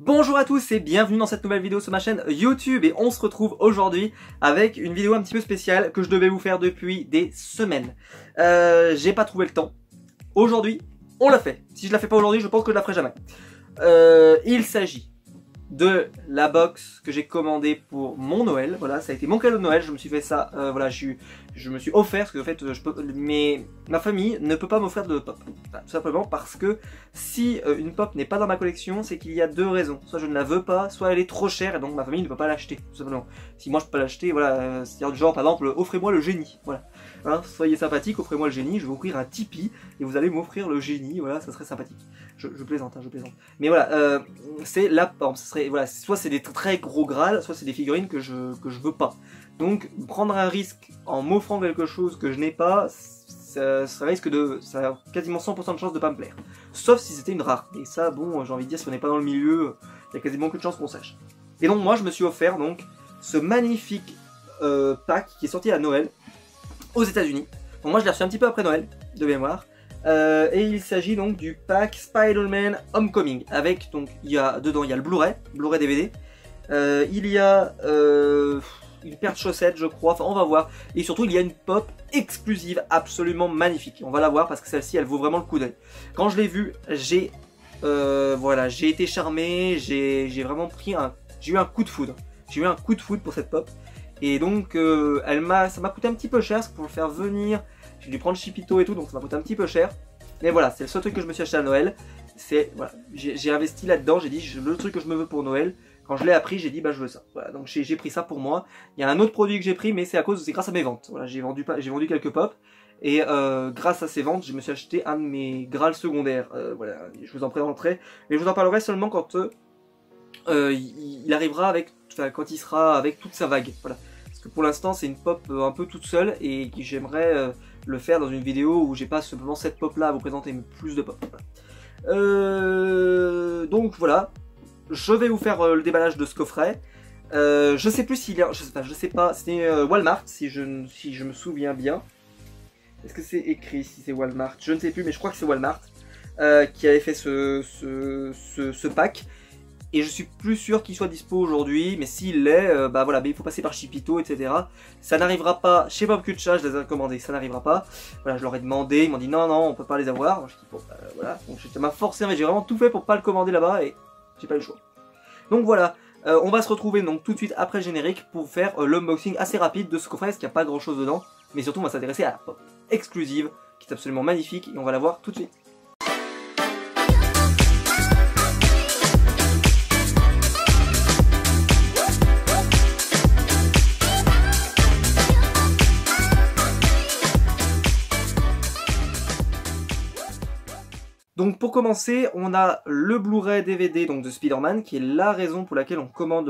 Bonjour à tous et bienvenue dans cette nouvelle vidéo sur ma chaîne YouTube et on se retrouve aujourd'hui avec une vidéo un petit peu spéciale que je devais vous faire depuis des semaines. J'ai pas trouvé le temps. Aujourd'hui, on l'a fait. Si je la fais pas aujourd'hui, je pense que je la ferai jamais. Il s'agit de la box que j'ai commandée pour mon Noël. Voilà, ça a été mon cadeau de Noël. Je me suis fait ça. Voilà, je me suis offert parce que en fait, ma famille ne peut pas m'offrir de pop. Enfin, tout simplement parce que si une pop n'est pas dans ma collection, c'est qu'il y a deux raisons. Soit je ne la veux pas, soit elle est trop chère et donc ma famille ne peut pas l'acheter. Tout simplement. Si moi je peux pas l'acheter, voilà, c'est-à-dire genre par exemple, offrez-moi le génie. Voilà. Hein, soyez sympathique, offrez-moi le génie. Je vais vous offrir un Tipeee et vous allez m'offrir le génie. Voilà, ça serait sympathique. Je plaisante, hein, je plaisante. Mais voilà, c'est la pop. Ce serait, voilà, soit c'est des très gros Graal, soit c'est des figurines que je veux pas. Donc prendre un risque en m'offrant quelque chose que je n'ai pas, ça risque de, ça a quasiment 100% de chance de pas me plaire. Sauf si c'était une rare. Et ça, bon, j'ai envie de dire, si on n'est pas dans le milieu, il y a quasiment aucune chance qu'on sache. Et donc moi, je me suis offert donc ce magnifique pack qui est sorti à Noël aux États-Unis. Donc moi, je l'ai reçu un petit peu après Noël, de mémoire. Et il s'agit donc du pack Spider-Man Homecoming. Avec donc dedans il y a le Blu-ray DVD. Il y a une paire de chaussettes, je crois. Enfin, on va voir. Et surtout, il y a une pop exclusive absolument magnifique. On va la voir parce que celle-ci, elle vaut vraiment le coup d'œil. Quand je l'ai vue, voilà, j'ai été charmé. J'ai vraiment j'ai eu un coup de foudre. J'ai eu un coup de foudre pour cette pop. Et donc, ça m'a coûté un petit peu cher parce que pour le faire venir, j'ai dû prendre Chipito et tout, donc ça m'a coûté un petit peu cher. Mais voilà, c'est le seul truc que je me suis acheté à Noël. Voilà, j'ai investi là-dedans, j'ai dit le truc que je me veux pour Noël. Quand je l'ai appris, j'ai dit bah je veux ça. Voilà, donc j'ai pris ça pour moi. Il y a un autre produit que j'ai pris, mais c'est grâce à mes ventes. Voilà, j'ai vendu quelques pop. Et grâce à ces ventes, je me suis acheté un de mes Graal secondaires. Voilà, je vous en présenterai. Mais je vous en parlerai seulement quand il arrivera quand il sera avec toute sa vague. Voilà. Parce que pour l'instant, c'est une pop un peu toute seule et j'aimerais le faire dans une vidéo où j'ai pas simplement cette pop là à vous présenter, mais plus de pop. Voilà. Donc voilà, je vais vous faire le déballage de ce coffret. Je sais plus s'il y a, je sais pas, c'était Walmart si je me souviens bien. Est-ce que c'est écrit si c'est Walmart? Je ne sais plus, mais je crois que c'est Walmart qui avait fait ce pack. Et je suis plus sûr qu'il soit dispo aujourd'hui, mais s'il l'est, bah voilà, il faut passer par Chipito, etc. Ça n'arrivera pas chez Bob Kucha, je les ai commandés, ça n'arrivera pas. Voilà, je leur ai demandé, ils m'ont dit non, on peut pas les avoir. Moi, je dis bon, voilà, donc ça m'a forcé, j'ai vraiment tout fait pour pas le commander là-bas et j'ai pas eu le choix. Donc voilà, on va se retrouver donc tout de suite après le générique pour faire l'unboxing assez rapide de ce coffret, parce qu'il n'y a pas grand chose dedans. Mais surtout, on va s'intéresser à la pop exclusive, qui est absolument magnifique, et on va la voir tout de suite. Donc pour commencer, on a le Blu-ray DVD donc de Spider-Man, qui est la raison pour laquelle on commande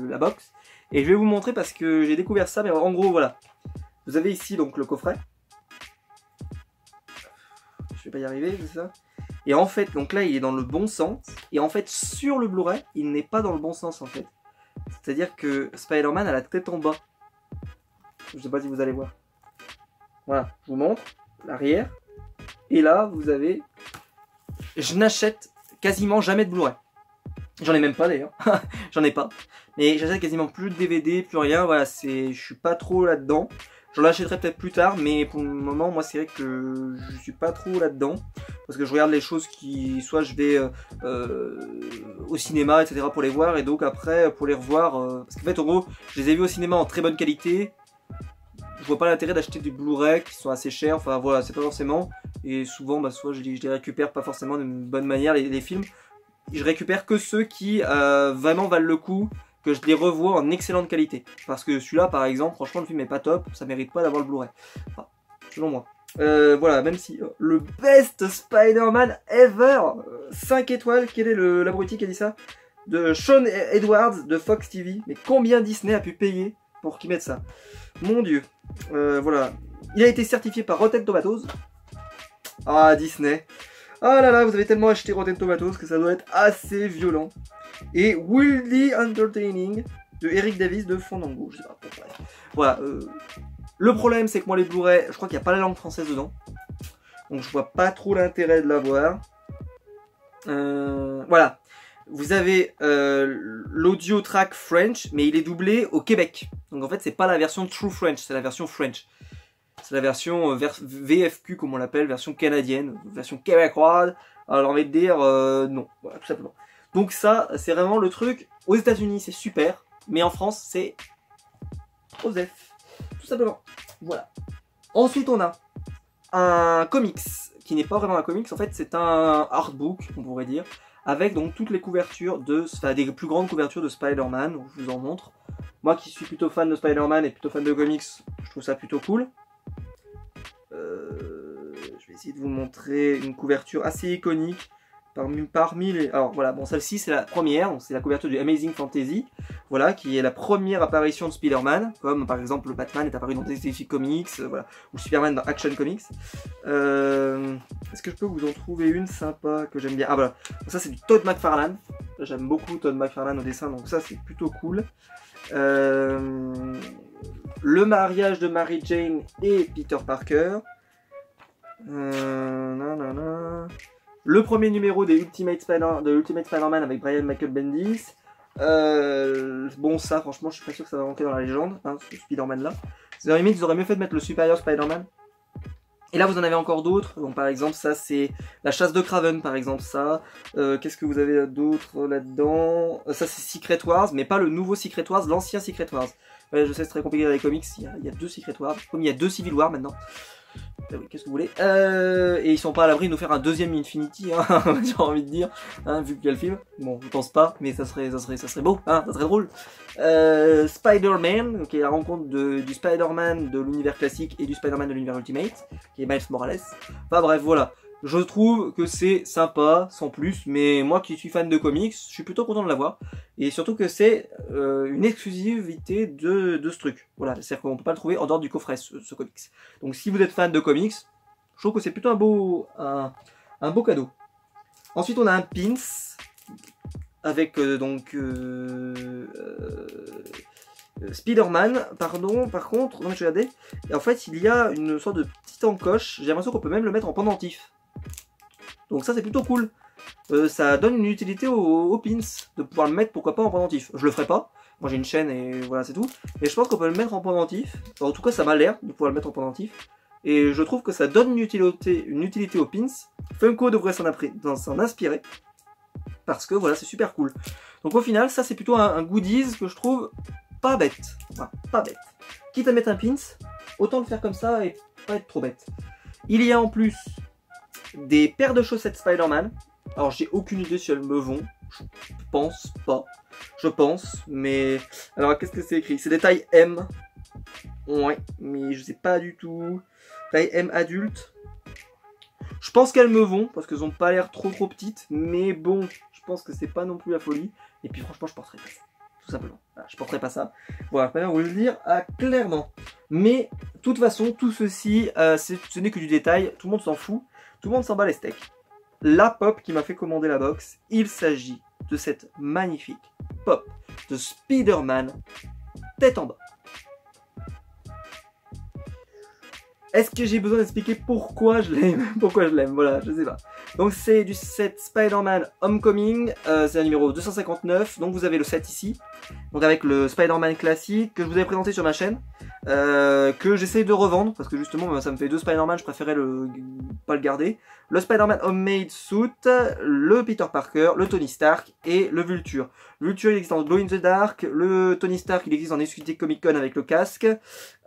la box. Et je vais vous montrer parce que j'ai découvert ça, mais en gros voilà. Vous avez ici donc le coffret. Je vais pas y arriver, c'est ça. Et en fait, donc là il est dans le bon sens. Et en fait sur le Blu-ray, il n'est pas dans le bon sens en fait. C'est-à-dire que Spider-Man a la tête en bas. Je sais pas si vous allez voir. Voilà, je vous montre l'arrière. Et là, vous avez... Je n'achète quasiment jamais de Blu-ray. J'en ai même pas d'ailleurs. J'en ai pas. Mais j'achète quasiment plus de DVD, plus rien. Voilà, je suis pas trop là-dedans. J'en achèterai peut-être plus tard, mais pour le moment, moi, c'est vrai que je suis pas trop là-dedans. Parce que je regarde les choses qui... Soit je vais au cinéma, etc. pour les voir, et donc après, pour les revoir... Parce qu'en fait, en gros, je les ai vus au cinéma en très bonne qualité. Je vois pas l'intérêt d'acheter des Blu-ray qui sont assez chers, enfin voilà, c'est pas forcément. Et souvent, bah, soit je les récupère pas forcément d'une bonne manière, les films. Je récupère que ceux qui vraiment valent le coup, que je les revois en excellente qualité. Parce que celui-là, par exemple, franchement, le film est pas top, ça mérite pas d'avoir le Blu-ray. Enfin, selon moi. Voilà, même si le best Spider-Man ever, 5 étoiles, quel est l'abruti qui a dit ça? De Sean Edwards de Fox TV. Mais combien Disney a pu payer pour qu'ils mettent ça? Mon dieu. Voilà. Il a été certifié par Rotten Tomatoes. Ah, Disney. Ah là là, vous avez tellement acheté Rotten Tomatoes que ça doit être assez violent. Et Wildly Entertaining de Eric Davis de Fandango. Je sais pas pourquoi. Voilà. Le problème, c'est que moi, les Blu-ray, je crois qu'il n'y a pas la langue française dedans. Donc, je vois pas trop l'intérêt de l'avoir. Voilà. vous avez l'audio track French, mais il est doublé au Québec. Donc en fait, c'est pas la version True French, c'est la version French. C'est la version VFQ, comme on l'appelle, version canadienne, version québécoise. Alors on va te dire non, voilà, tout simplement. Donc ça, c'est vraiment le truc. Aux États-Unis, c'est super, mais en France, c'est OSEF, tout simplement. Voilà. Ensuite, on a un comics, qui n'est pas vraiment un comics, en fait, c'est un artbook, on pourrait dire, avec donc toutes les couvertures des plus grandes couvertures de Spider-Man, je vous en montre. Moi qui suis plutôt fan de Spider-Man et plutôt fan de comics, je trouve ça plutôt cool. Je vais essayer de vous montrer une couverture assez iconique parmi les... Alors voilà, bon, celle-ci c'est la première, c'est la couverture du Amazing Fantasy, voilà, qui est la première apparition de Spider-Man, comme par exemple Batman est apparu dans Detective Comics, voilà, ou Superman dans Action Comics. Est-ce que je peux vous en trouver une sympa que j'aime bien? Ah voilà, donc ça c'est du Todd McFarlane, j'aime beaucoup Todd McFarlane au dessin, donc ça c'est plutôt cool. Le mariage de Mary Jane et Peter Parker. Le premier numéro des Ultimate Spider-Man avec Brian Michael Bendis. Bon, ça, franchement, je suis pas sûr que ça va rentrer dans la légende, hein, ce Spider-Man là. À la limite, ils auraient mieux fait de mettre le Superior Spider-Man. Et là, vous en avez encore d'autres. Donc, par exemple, ça, c'est la chasse de Kraven, par exemple, ça. Qu'est-ce que vous avez d'autre là-dedans? Ça, c'est Secret Wars, mais pas le nouveau Secret Wars, l'ancien Secret Wars. Ouais, je sais, c'est très compliqué dans les comics. Il y a deux Secret Wars, comme il y a deux Civil War maintenant. Oui, qu'est-ce que vous voulez, et ils sont pas à l'abri de nous faire un deuxième Infinity, hein, j'ai envie de dire, hein, vu qu'il y a le film. Bon, je pense pas, mais ça serait beau, hein, ça serait drôle. Spider-Man, qui est la rencontre du Spider-Man de l'univers classique et du Spider-Man de l'univers Ultimate, qui est Miles Morales. Enfin bref, voilà. Je trouve que c'est sympa, sans plus, mais moi qui suis fan de comics, je suis plutôt content de l'avoir. Et surtout que c'est une exclusivité de ce truc. Voilà, c'est-à-dire qu'on peut pas le trouver en dehors du coffret, ce comics. Donc si vous êtes fan de comics, je trouve que c'est plutôt un beau cadeau. Ensuite, on a un pins avec Spider-Man, pardon, par contre, non mais je regardais, et en fait il y a une sorte de petite encoche, j'ai l'impression qu'on peut même le mettre en pendentif. Donc ça c'est plutôt cool. Ça donne une utilité aux pins, de pouvoir le mettre pourquoi pas en pendentif. Je le ferai pas, moi j'ai une chaîne et voilà c'est tout. Mais je pense qu'on peut le mettre en pendentif, enfin, en tout cas ça m'a l'air de pouvoir le mettre en pendentif. Et je trouve que ça donne une utilité aux pins. Funko devrait s'en inspirer. Parce que voilà c'est super cool. Donc au final ça c'est plutôt un goodies que je trouve pas bête. Enfin, pas bête. Quitte à mettre un pins, autant le faire comme ça et pas être trop bête. Il y a en plus des paires de chaussettes Spider-Man. Alors j'ai aucune idée si elles me vont. Je pense pas. Je pense, mais... Alors qu'est-ce que c'est écrit? C'est des tailles M. Ouais, mais je sais pas du tout. Taille M adulte. Je pense qu'elles me vont, parce qu'elles ont pas l'air trop petites. Mais bon, je pense que c'est pas non plus la folie. Et puis franchement, je porterai pas ça. Tout simplement. Voilà, je porterai pas ça. Voilà, je préfère vous le dire clairement. Mais, de toute façon, tout ceci, ce n'est que du détail. Tout le monde s'en fout. Tout le monde s'en bat les steaks. La pop qui m'a fait commander la box, il s'agit de cette magnifique pop de Spider-Man tête en bas. Est-ce que j'ai besoin d'expliquer pourquoi je l'aime? Pourquoi je l'aime? Voilà, je sais pas. Donc c'est du set Spider-Man Homecoming, c'est un numéro 259, donc vous avez le set ici, donc avec le Spider-Man classique que je vous avais présenté sur ma chaîne, que j'essaye de revendre, parce que justement ça me fait deux Spider-Man, je préférais pas le garder. Le Spider-Man Homemade Suit, le Peter Parker, le Tony Stark et le Vulture. Le Vulture il existe en Glow in the Dark, le Tony Stark il existe en exclusivité Comic Con avec le casque.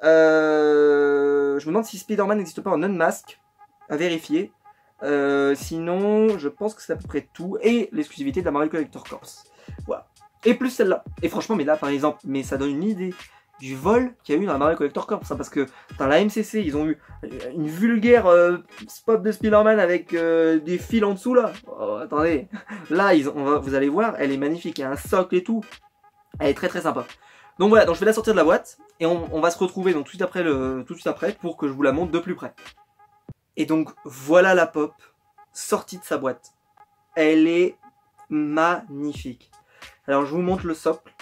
Je me demande si Spider-Man n'existe pas en Unmask, à vérifier. Sinon, je pense que c'est à peu près tout. Et l'exclusivité de la Marvel Collector Corps. Voilà. Et plus celle-là. Et franchement, mais là, par exemple, mais ça donne une idée du vol qu'il y a eu dans la Marvel Collector Corps. Hein, parce que dans la MCC, ils ont eu une vulgaire spot de Spider-Man avec des fils en dessous, là. Oh, attendez. Là, vous allez voir, elle est magnifique. Il y a un socle et tout. Elle est très très sympa. Donc voilà, donc je vais la sortir de la boîte. Et on va se retrouver donc tout de suite après pour que je vous la montre de plus près. Et donc voilà la pop sortie de sa boîte. Elle est magnifique. Alors je vous montre le socle.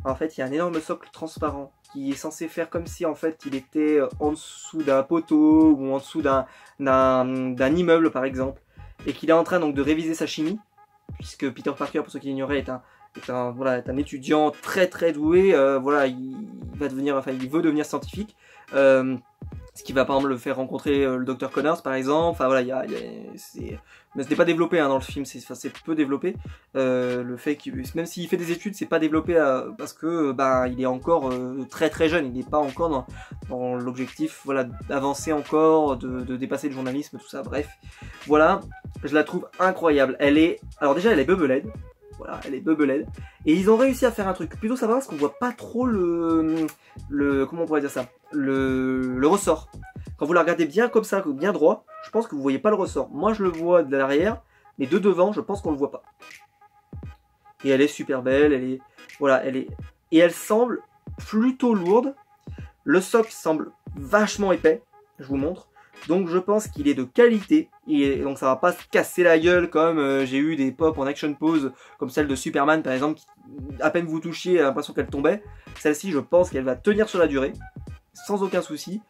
En fait il y a un énorme socle transparent qui est censé faire comme si en fait il était en dessous d'un poteau ou en dessous d'un immeuble par exemple. Et qu'il est en train donc de réviser sa chimie. puisque Peter Parker, pour ceux qui l'ignoraient, voilà, est un étudiant très très doué. Voilà, il veut devenir scientifique. Ce qui va par exemple le faire rencontrer le Dr Connors par exemple. Enfin voilà, mais ce n'est pas développé dans le film, c'est peu développé. Le fait que même s'il fait des études, c'est pas développé parce que il est encore très très jeune, il n'est pas encore dans l'objectif voilà, d'avancer encore, de dépasser le journalisme, tout ça, bref. Voilà, je la trouve incroyable. Alors déjà elle est bubble-head. Voilà, elle est bubble-head. Et ils ont réussi à faire un truc plutôt sympa parce qu'on voit pas trop comment on pourrait dire ça, le ressort. Quand vous la regardez bien comme ça, bien droit, je pense que vous voyez pas le ressort. Moi je le vois de l'arrière, mais de devant, je pense qu'on le voit pas. Et elle est super belle, voilà, et elle semble plutôt lourde. Le socle semble vachement épais, je vous montre. Donc je pense qu'il est de qualité, donc ça va pas se casser la gueule comme j'ai eu des pop en action pose, comme celle de Superman par exemple, qui, à peine vous touchiez, l'impression qu'elle tombait. Celle-ci je pense qu'elle va tenir sur la durée, sans aucun souci.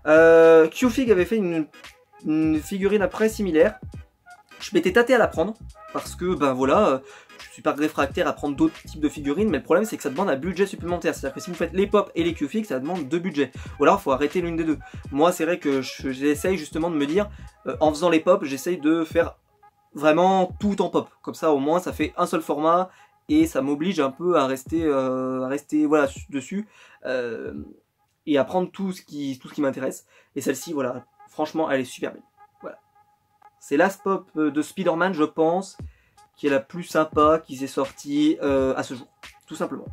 Q-Fig avait fait une figurine après similaire. Je m'étais tâté à la prendre, parce que voilà, je suis pas réfractaire à prendre d'autres types de figurines, mais le problème c'est que ça demande un budget supplémentaire. C'est-à-dire que si vous faites les pop et les Q-Fig, ça demande 2 budgets. Ou alors il faut arrêter l'une des deux. Moi c'est vrai que j'essaye justement de me dire, en faisant les pop, j'essaye de faire vraiment tout en pop. Comme ça au moins ça fait un seul format, et ça m'oblige un peu à rester voilà, dessus, et à prendre tout ce qui m'intéresse. Et celle-ci, voilà, franchement elle est super belle. Voilà. C'est la pop de Spider-Man, je pense, qui est la plus sympa qui s'est sortie à ce jour, tout simplement.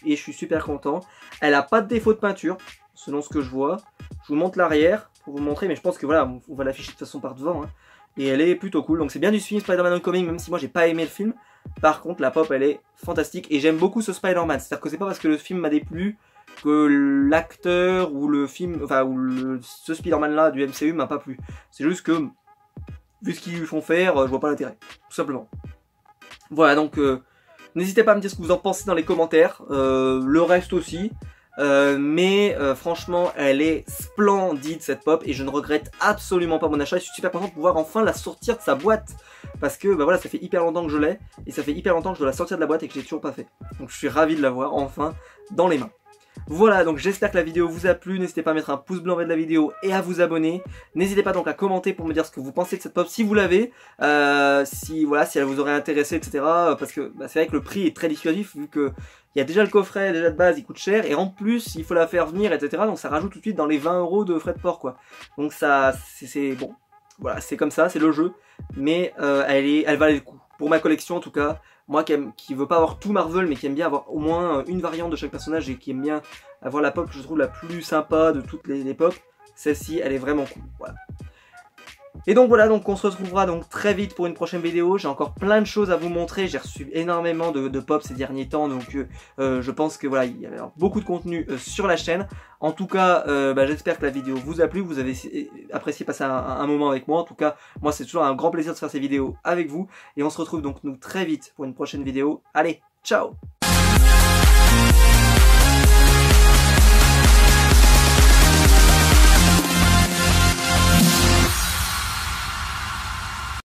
Et je suis super content. Elle a pas de défaut de peinture, selon ce que je vois. Je vous montre l'arrière pour vous montrer, mais je pense que voilà, on va l'afficher de toute façon par devant. Hein. Et elle est plutôt cool. Donc c'est bien du film Spider-Man Homecoming, même si moi j'ai pas aimé le film. Par contre, la pop elle est fantastique et j'aime beaucoup ce Spider-Man. C'est-à-dire que c'est pas parce que le film m'a déplu que l'acteur ou le film, enfin ce Spider-Man là du MCU m'a pas plu. C'est juste que vu ce qu'ils lui font faire, je vois pas l'intérêt, tout simplement. Voilà, donc n'hésitez pas à me dire ce que vous en pensez dans les commentaires, le reste aussi. Mais franchement, elle est splendide cette pop et je ne regrette absolument pas mon achat. Je suis super content de pouvoir enfin la sortir de sa boîte parce que voilà, ça fait hyper longtemps que je l'ai et ça fait hyper longtemps que je dois la sortir de la boîte et que j'ai toujours pas fait. Donc je suis ravi de l'avoir enfin dans les mains. Voilà, donc j'espère que la vidéo vous a plu, n'hésitez pas à mettre un pouce bleu en bas de la vidéo et à vous abonner. N'hésitez pas donc à commenter pour me dire ce que vous pensez de cette pop si vous l'avez, si elle vous aurait intéressé, etc. Parce que c'est vrai que le prix est très dissuasif vu que il y a déjà le coffret, déjà de base, il coûte cher, et en plus il faut la faire venir, etc. Donc ça rajoute tout de suite dans les 20 € de frais de port, quoi. Donc ça, c'est bon, voilà, c'est comme ça, c'est le jeu, mais elle valait le coup. Pour ma collection en tout cas, moi qui veut pas avoir tout Marvel, mais qui aime bien avoir au moins une variante de chaque personnage et qui aime bien avoir la pop que je trouve la plus sympa de toutes les pop, celle-ci elle est vraiment cool, voilà. Et donc voilà, donc on se retrouvera donc très vite pour une prochaine vidéo. J'ai encore plein de choses à vous montrer. J'ai reçu énormément de pop ces derniers temps, donc je pense que voilà, il y avait beaucoup de contenu sur la chaîne. En tout cas, j'espère que la vidéo vous a plu, vous avez apprécié passer un moment avec moi. En tout cas, moi c'est toujours un grand plaisir de faire ces vidéos avec vous. Et on se retrouve donc nous très vite pour une prochaine vidéo. Allez, ciao!